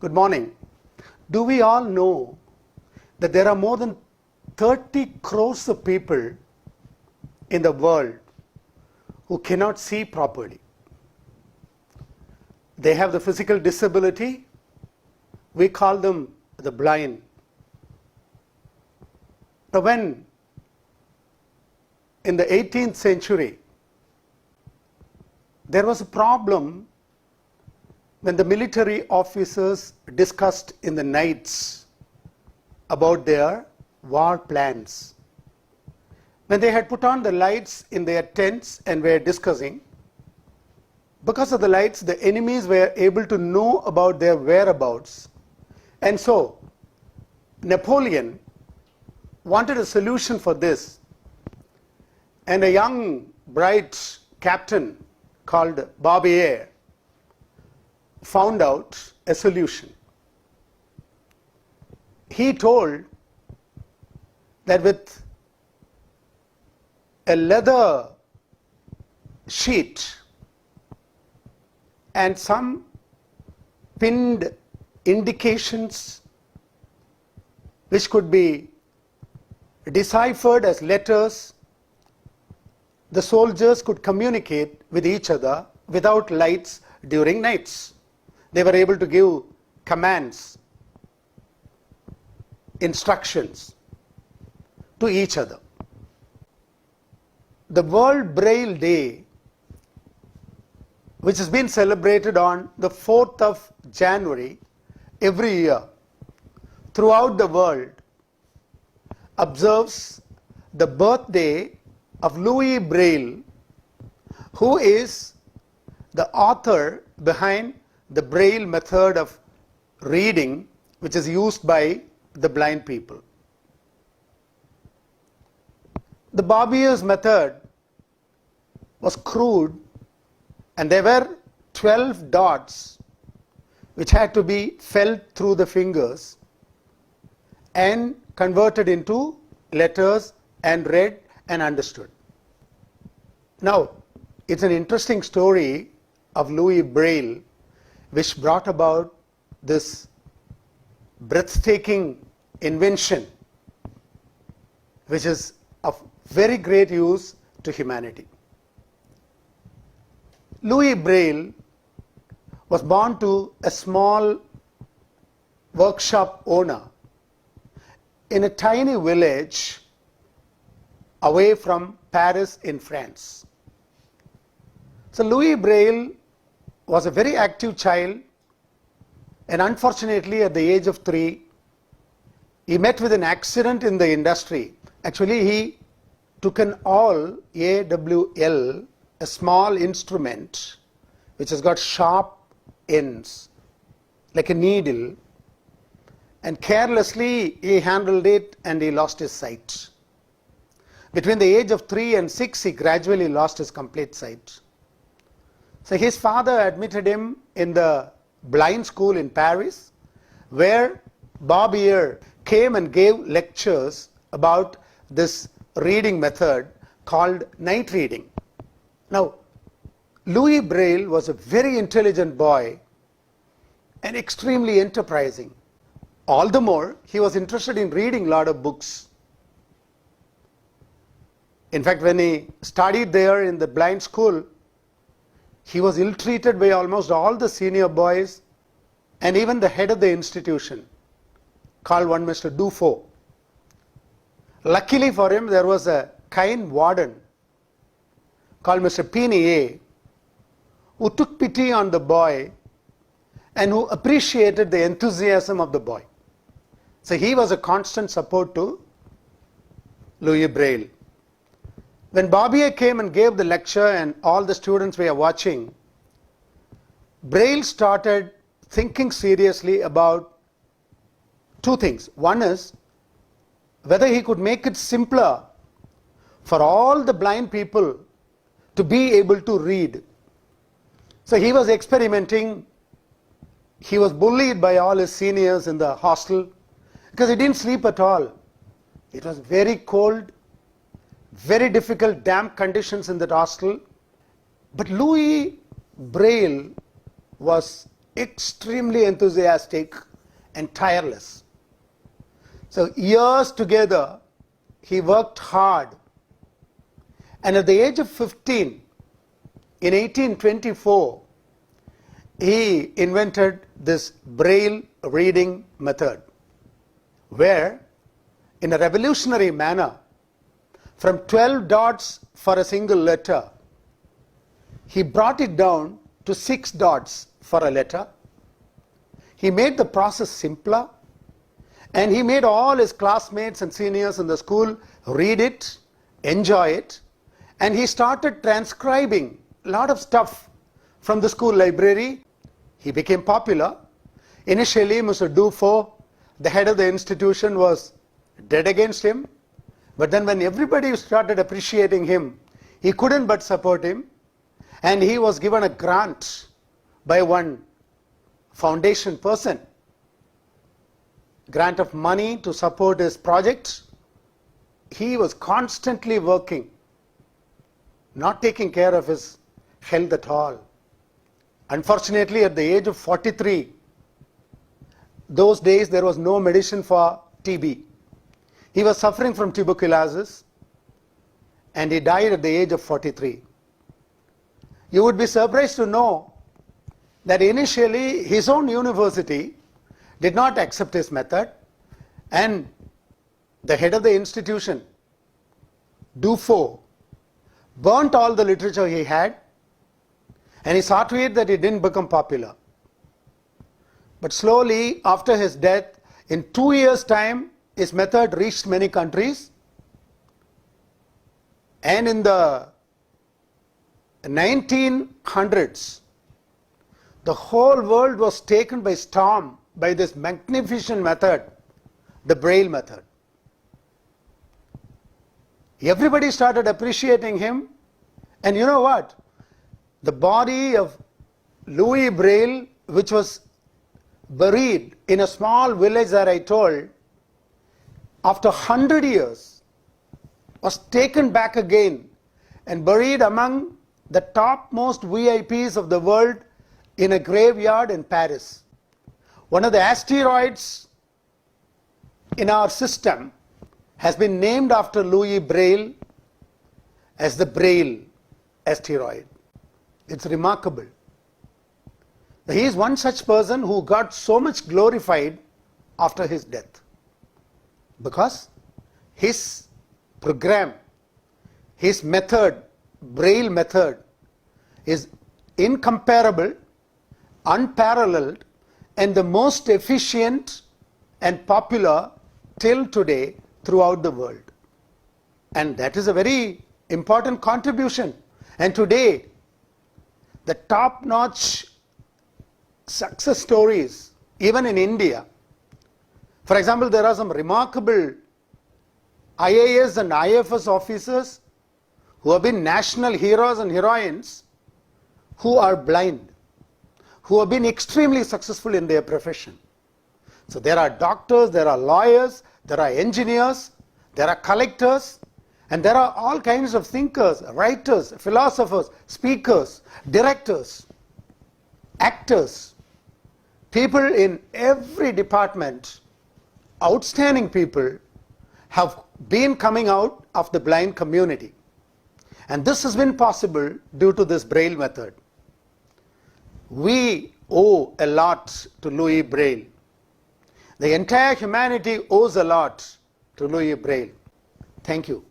Good morning. Do we all know that there are more than 30 crores of people in the world who cannot see properly? They have the physical disability. We call them the blind. Now, when in the 18th century there was a problem when the military officers discussed in the nights about their war plans. When they had put on the lights in their tents and were discussing, because of the lights, the enemies were able to know about their whereabouts. And so, Napoleon wanted a solution for this. And a young, bright captain called Barbier found out a solution. He told that with a leather sheet and some pinned indications which could be deciphered as letters, the soldiers could communicate with each other without lights during nights. They were able to give commands, instructions to each other. The World Braille Day, which has been celebrated on the 4th of January every year throughout the world, observes the birthday of Louis Braille, who is the author behind the Braille method of reading, which is used by the blind people. The Barbier's method was crude, and there were 12 dots which had to be felt through the fingers and converted into letters and read and understood. Now, it's an interesting story of Louis Braille which brought about this breathtaking invention, which is of very great use to humanity. Louis Braille was born to a small workshop owner in a tiny village away from Paris in France. So Louis Braille was a very active child, and unfortunately at the age of 3 he met with an accident in the industry. Actually, he took an awl, AWL, a small instrument which has got sharp ends like a needle, and carelessly he handled it and he lost his sight. Between the age of 3 and 6 he gradually lost his complete sight. So his father admitted him in the blind school in Paris, where Barbier came and gave lectures about this reading method called night reading. Now, Louis Braille was a very intelligent boy and extremely enterprising. All the more, he was interested in reading a lot of books. In fact, when he studied there in the blind school, he was ill-treated by almost all the senior boys and even the head of the institution, called one Mr. Dufault. Luckily for him, there was a kind warden called Mr. Pinier, who took pity on the boy and who appreciated the enthusiasm of the boy. So he was a constant support to Louis Braille. When Barbier came and gave the lecture and all the students were watching, Braille started thinking seriously about two things. One is whether he could make it simpler for all the blind people to be able to read. So he was experimenting. He was bullied by all his seniors in the hostel because he didn't sleep at all. It was very cold, very difficult, damp conditions in that hostel. But Louis Braille was extremely enthusiastic and tireless. So years together, he worked hard. And at the age of 15, in 1824, he invented this Braille reading method, where, in a revolutionary manner, from 12 dots for a single letter, he brought it down to 6 dots for a letter. He made the process simpler, and he made all his classmates and seniors in the school read it, enjoy it, and he started transcribing a lot of stuff from the school library. He became popular. Initially, Mr. Dufault, the head of the institution, was dead against him. But then when everybody started appreciating him, he couldn't but support him. And he was given a grant by one foundation person, grant of money to support his project. He was constantly working, not taking care of his health at all. Unfortunately, at the age of 43, those days there was no medicine for TB. He was suffering from tuberculosis, and he died at the age of 43. You would be surprised to know that initially his own university did not accept his method, and the head of the institution, Dufault, burnt all the literature he had, and he saw to it that it didn't become popular. But slowly, after his death, in 2 years' time, his method reached many countries, and in the 1900s, the whole world was taken by storm by this magnificent method, the Braille method. Everybody started appreciating him, and you know what? The body of Louis Braille, which was buried in a small village that I told, after 100 years, was taken back again and buried among the topmost VIPs of the world in a graveyard in Paris. One of the asteroids in our system has been named after Louis Braille as the Braille asteroid. It's remarkable. He is one such person who got so much glorified after his death, because his program, his method, Braille method, is incomparable, unparalleled, and the most efficient and popular till today throughout the world. And that is a very important contribution. And today, the top-notch success stories, even in India. For example, there are some remarkable IAS and IFS officers who have been national heroes and heroines who are blind, who have been extremely successful in their profession. So there are doctors, there are lawyers, there are engineers, there are collectors, and there are all kinds of thinkers, writers, philosophers, speakers, directors, actors, people in every department, outstanding people, have been coming out of the blind community. And this has been possible due to this Braille method. We owe a lot to Louis Braille. The entire humanity owes a lot to Louis Braille. Thank you.